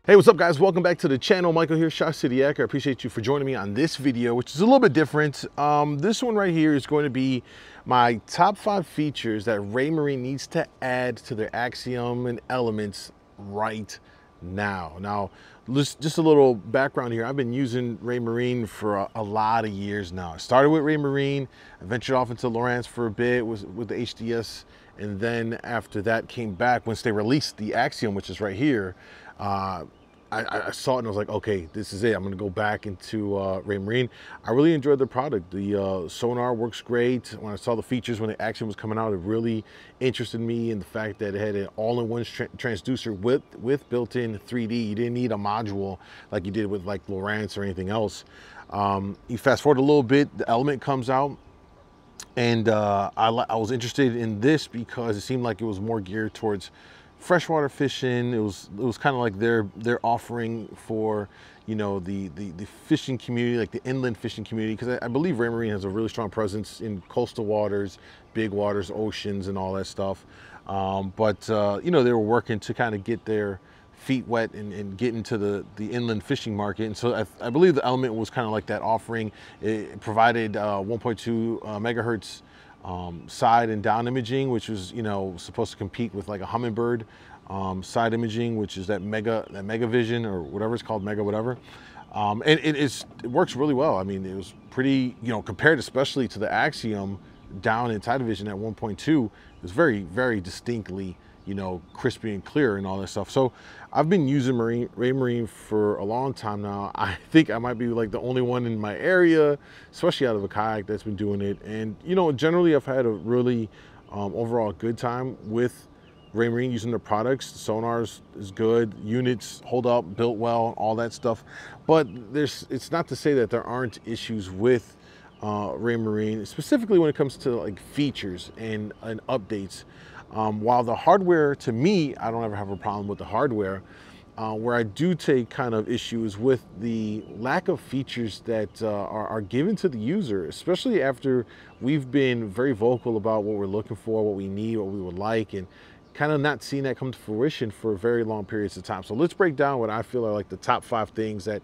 Hey, what's up guys? Welcome back to the channel. Michael here, ChiCityYaker. I appreciate you for joining me on this video, which is a little bit different. This one right here is going to be my top 5 features that Raymarine needs to add to their Axiom and Elements right now. Now, just a little background here. I've been using Raymarine for a lot of years now. I started with Raymarine, I ventured off into Lowrance for a bit with the HDS, and then after that came back once they released the Axiom, which is right here. I saw it and I was like, okay, this is it. I'm gonna go back into Raymarine. I really enjoyed the product. The sonar works great. When I saw the features when the Axiom was coming out, it really interested me in the fact that it had an all-in-one transducer with built-in 3D. You didn't need a module like you did with like Lowrance or anything else. You fast forward a little bit, the Element comes out. And I was interested in this because it seemed like it was more geared towards freshwater fishing. It was kind of like their offering for, you know, the fishing community, like the inland fishing community, because I believe Raymarine has a really strong presence in coastal waters, big waters, oceans, and all that stuff. You know, they were working to kind of get their feet wet and get into the inland fishing market. And so I believe the Element was kind of like that offering. It provided 1.2 megahertz side and down imaging, which was, you know, supposed to compete with like a Humminbird side imaging, which is that mega vision or whatever it's called, mega whatever. And it works really well. I mean, it was pretty, you know, compared especially to the Axiom down in tidal vision at 1.2, it was very distinctly, you know, crispy and clear and all that stuff. So I've been using Raymarine for a long time now. I think I might be like the only one in my area, especially out of a kayak, that's been doing it. And, you know, generally I've had a really overall good time with Raymarine using their products. The sonars is good, units hold up, built well, all that stuff. But it's not to say that there aren't issues with Raymarine, specifically when it comes to like features and updates. While the hardware, to me, I don't ever have a problem with the hardware. Where I do take kind of issues with the lack of features that are given to the user, especially after we've been very vocal about what we're looking for, what we need, what we would like, and kind of not seeing that come to fruition for very long periods of time. So let's break down what I feel are like the top 5 things that,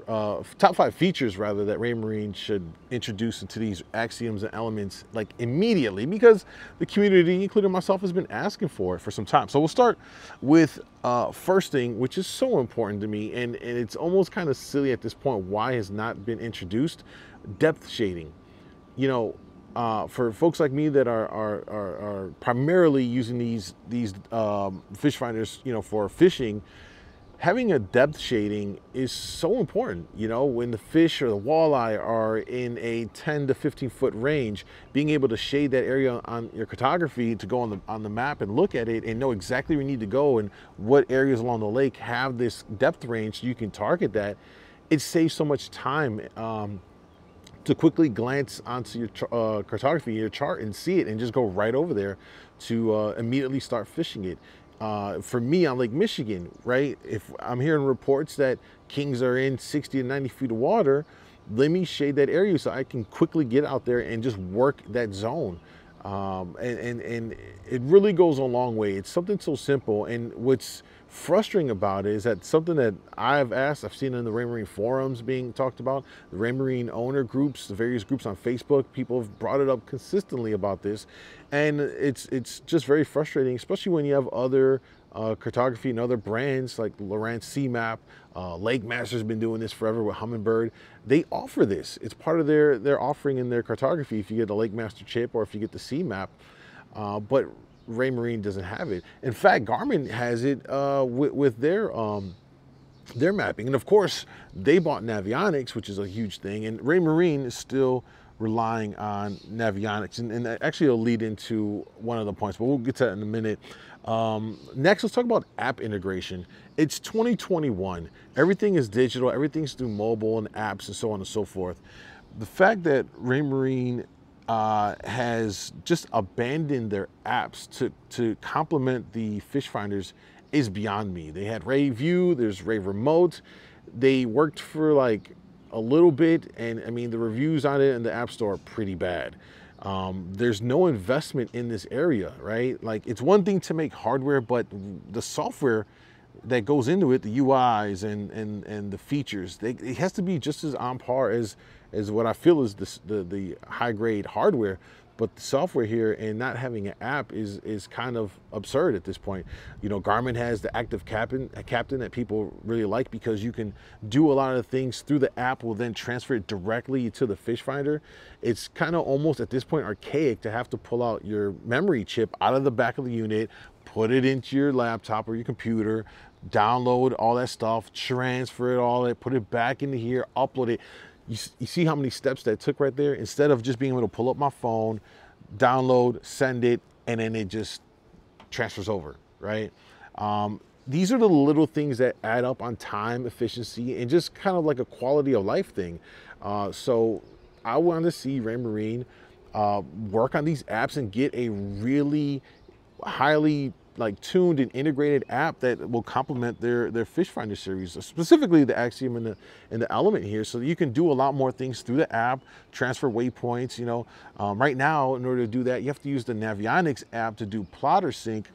top 5 features rather, that Raymarine should introduce into these Axioms and Elements like immediately, because the community, including myself, has been asking for it for some time. So we'll start with first thing, which is so important to me, and it's almost kind of silly at this point why it has not been introduced: depth shading. You know, for folks like me that are primarily using these fish finders, you know, for fishing, having a depth shading is so important. You know, when the fish or the walleye are in a 10 to 15 foot range, being able to shade that area on your cartography to go on the map and look at it and know exactly where you need to go and what areas along the lake have this depth range so you can target that. It saves so much time to quickly glance onto your cartography, your chart, and see it and just go right over there to immediately start fishing it. For me on Lake Michigan, right, if I'm hearing reports that kings are in 60 to 90 feet of water, let me shade that area so I can quickly get out there and just work that zone. And it really goes a long way. It's something so simple. And what's frustrating about it is that something that I've seen in the Raymarine forums being talked about, the Raymarine owner groups, the various groups on Facebook, people have brought it up consistently about this. And it's just very frustrating, especially when you have other cartography and other brands like Lowrance CMAP, Lake Master's been doing this forever with Humminbird. They offer this. It's part of their offering in their cartography if you get a Lake Master chip or if you get the CMAP. But Raymarine doesn't have it. In fact, Garmin has it with their mapping. And of course, they bought Navionics, which is a huge thing. And Raymarine is still relying on Navionics. And actually, it'll lead into one of the points, but we'll get to that in a minute. Next, let's talk about app integration. It's 2021. Everything is digital. Everything's through mobile and apps and so on and so forth. The fact that Raymarine has just abandoned their apps to complement the fish finders is beyond me. They had Ray View, there's Ray Remote. They worked for like a little bit, and I mean the reviews on it in the App Store are pretty bad. There's no investment in this area, right? Like, it's one thing to make hardware, but the software that goes into it, the UIs and the features, it has to be just as on par as what I feel is the high grade hardware. But the software here and not having an app is kind of absurd at this point. You know, Garmin has the active captain that people really like, because you can do a lot of things through the app, will then transfer it directly to the fish finder. It's kind of almost at this point archaic to have to pull out your memory chip out of the back of the unit, put it into your laptop or your computer, download all that stuff, transfer it all, put it back into here, upload it. You see how many steps that took right there? Instead of just being able to pull up my phone, download, send it, and then it just transfers over, right? These are the little things that add up on time, efficiency, and just kind of like a quality of life thing. So I want to see Raymarine work on these apps and get a really highly tuned and integrated app that will complement their fish finder series, specifically the Axiom and the Element here, so that you can do a lot more things through the app, transfer waypoints. You know, right now, in order to do that, you have to use the Navionics app to do plotter sync,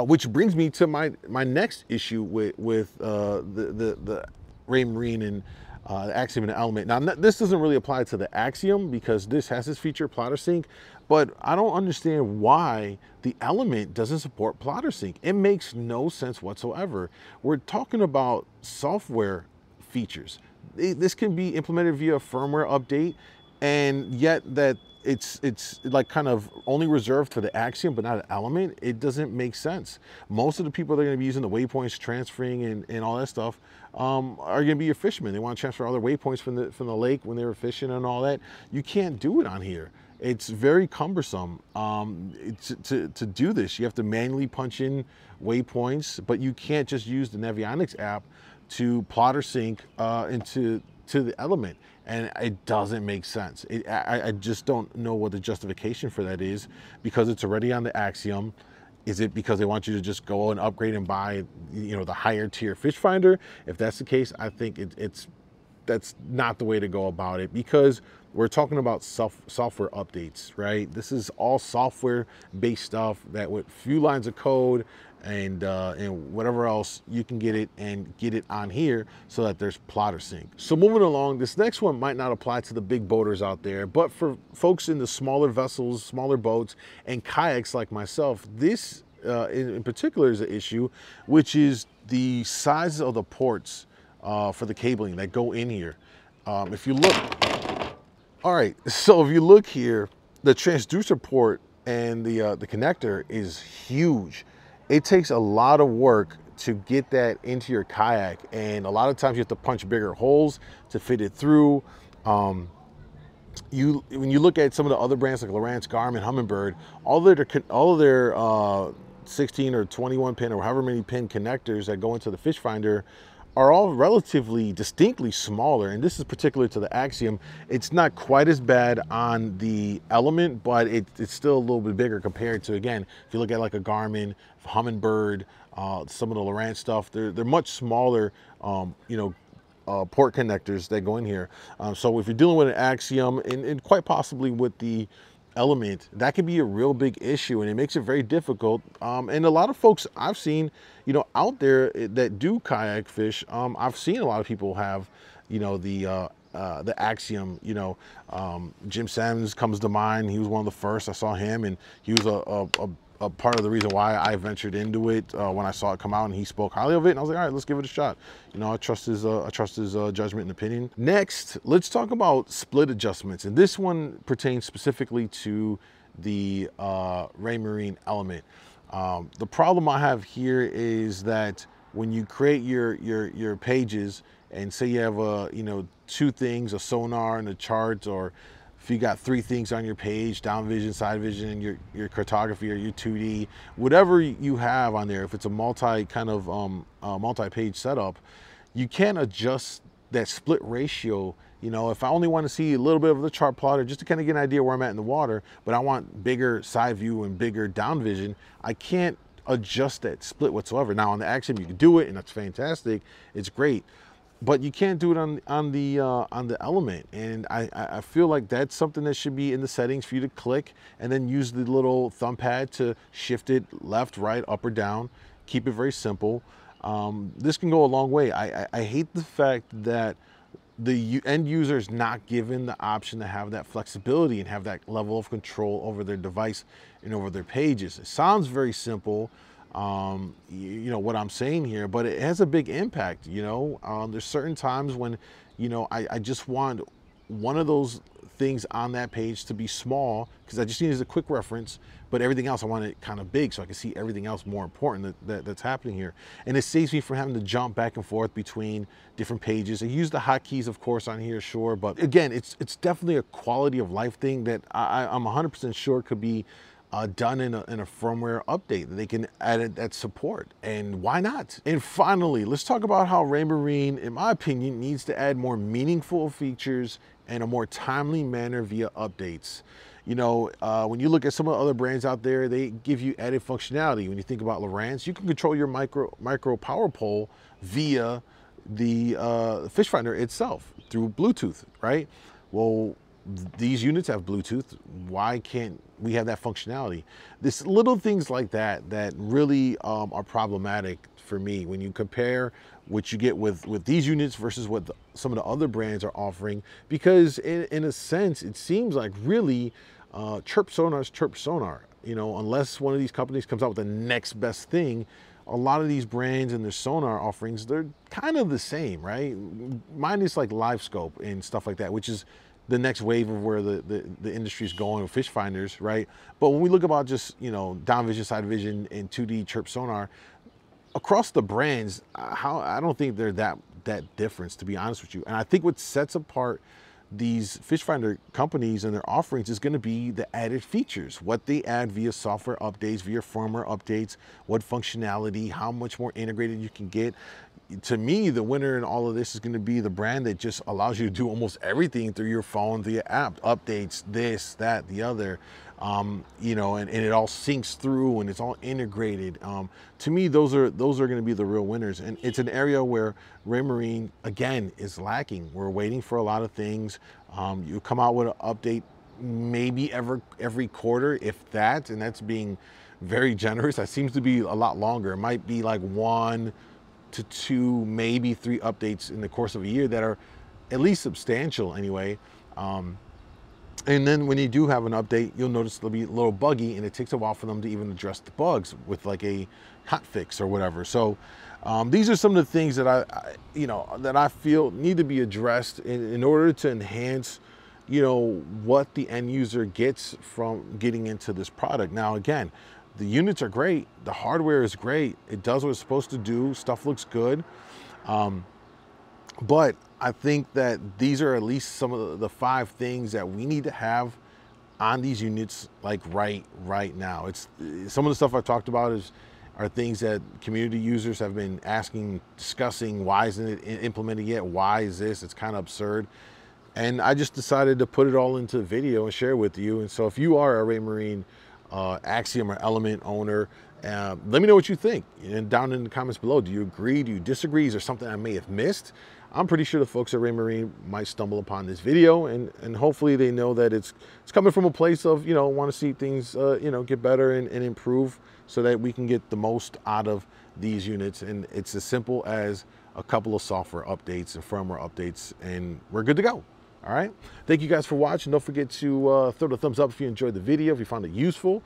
which brings me to my next issue with the Raymarine and the Axiom and the Element. Now, this doesn't really apply to the Axiom because this has this feature, plotter sync, but I don't understand why the Element doesn't support plotter sync. It makes no sense whatsoever. We're talking about software features. This can be implemented via a firmware update, and yet that it's like kind of only reserved for the Axiom but not an Element. It doesn't make sense. Most of the people that are going to be using the waypoints, transferring and all that stuff are going to be your fishermen. They want to transfer all their waypoints from the lake when they were fishing and all that. You can't do it on here. It's very cumbersome to do this. You have to manually punch in waypoints, but you can't just use the Navionics app to plotter sync into the Element, and it doesn't make sense. I just don't know what the justification for that is, because it's already on the Axiom. Is it because they want you to just go and upgrade and buy, you know, the higher tier fish finder? If that's the case, I think that's not the way to go about it, because we're talking about software updates, right? This is all software-based stuff that with few lines of code and whatever else, you can get it on here so that there's plotter sync. So moving along, this next one might not apply to the big boaters out there, but for folks in the smaller vessels, smaller boats, and kayaks like myself, this in particular is an issue, which is the size of the ports for the cabling that go in here. If you look, all right, so if you look here, the transducer port and the connector is huge. It takes a lot of work to get that into your kayak, and a lot of times you have to punch bigger holes to fit it through. When you look at some of the other brands like Lowrance, Garmin, Humminbird, all of their 16 or 21 pin or however many pin connectors that go into the fish finder are all relatively distinctly smaller, and this is particular to the Axiom. It's not quite as bad on the Element, but it's still a little bit bigger compared to, again, if you look at like a Garmin, Humminbird, some of the Lowrance stuff, they're much smaller, you know, port connectors that go in here. So if you're dealing with an Axiom and quite possibly with the Element, that can be a real big issue, and it makes it very difficult. And a lot of folks I've seen, you know, out there that do kayak fish, I've seen a lot of people have, you know, the Axiom. You know, Jim Sims comes to mind. He was one of the first. I saw him, and he was a part of the reason why I ventured into it when I saw it come out, and he spoke highly of it, and I was like, all right, let's give it a shot. You know, I trust his judgment and opinion. Next, let's talk about split adjustments, and this one pertains specifically to the Raymarine Element. The problem I have here is that when you create your pages, and say you have you know, 2 things, a sonar and a chart, or if you got 3 things on your page, down vision, side vision, and your cartography or your 2D, whatever you have on there, if it's a multi-page setup, you can adjust that split ratio. You know, if I only want to see a little bit of the chart plotter just to kind of get an idea where I'm at in the water, but I want bigger side view and bigger down vision, I can't adjust that split whatsoever. Now on the Axiom you can do it, and that's fantastic, it's great. But you can't do it on the Element, and I feel like that's something that should be in the settings for you to click and then use the little thumb pad to shift it left, right, up or down. keep it very simple. This can go a long way. I hate the fact that the end user is not given the option to have that flexibility and have that level of control over their device and over their pages. It sounds very simple, you know, what I'm saying here, but it has a big impact. You know, there's certain times when, you know, I just want one of those things on that page to be small because I just need it as a quick reference, but everything else I want it kind of big so I can see everything else more important that's happening here. And it saves me from having to jump back and forth between different pages. I use the hotkeys, of course, on here, sure, but again, it's definitely a quality of life thing that I'm 100% sure could be done in a firmware update that they can add that support, and why not? And finally, let's talk about how Raymarine, in my opinion, needs to add more meaningful features in a more timely manner via updates. You know, when you look at some of the other brands out there, they give you added functionality. When you think about Lowrance, you can control your micro power pole via the fish finder itself through Bluetooth, right? Well, these units have Bluetooth. Why can't we have that functionality? This little things like that that really are problematic for me when you compare what you get with these units versus what some of the other brands are offering, because in a sense, it seems like really chirp sonar is chirp sonar. You know, unless one of these companies comes out with the next best thing, a lot of these brands and their sonar offerings, they're kind of the same, right? Mine is like live scope and stuff like that, which is the next wave of where the industry is going with fish finders, right? But when we look about just, you know, down vision, side vision, and 2D chirp sonar, across the brands, I don't think they're that difference, to be honest with you. And I think what sets apart these fish finder companies and their offerings is going to be the added features, what they add via software updates, via firmware updates, what functionality, how much more integrated you can get. To me, the winner in all of this is going to be the brand that just allows you to do almost everything through your phone via app, updates, this, that, the other, you know, and it all syncs through and it's all integrated. To me, those are going to be the real winners. And it's an area where Raymarine, again, is lacking. We're waiting for a lot of things. You come out with an update maybe every quarter, if that, and that's being very generous. That seems to be a lot longer. It might be like 1 to 2, maybe 3 updates in the course of a year that are at least substantial anyway. And then when you do have an update, you'll notice it'll be a little buggy and it takes a while for them to even address the bugs with like a hot fix or whatever. So these are some of the things that that I feel need to be addressed in order to enhance, you know, what the end user gets from getting into this product. Now, again, the units are great. The hardware is great. It does what it's supposed to do. Stuff looks good. But I think that these are at least some of the 5 things that we need to have on these units, like right now. It's some of the stuff I've talked about are things that community users have been asking, discussing. Why isn't it implemented yet? Why is this? It's kind of absurd. And I just decided to put it all into video and share with you. And so if you are a Raymarine Axiom or Element owner, let me know what you think. And down in the comments below, do you agree? Do you disagree? Is there something I may have missed? I'm pretty sure the folks at Raymarine might stumble upon this video, and hopefully they know that it's coming from a place of, you know, want to see things, you know, get better and improve so that we can get the most out of these units. And it's as simple as a couple of software updates and firmware updates, and we're good to go. All right. Thank you guys for watching. Don't forget to throw the thumbs up if you enjoyed the video, if you found it useful,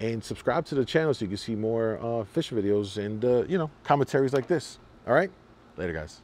and subscribe to the channel so you can see more fish videos and, you know, commentaries like this. All right. Later, guys.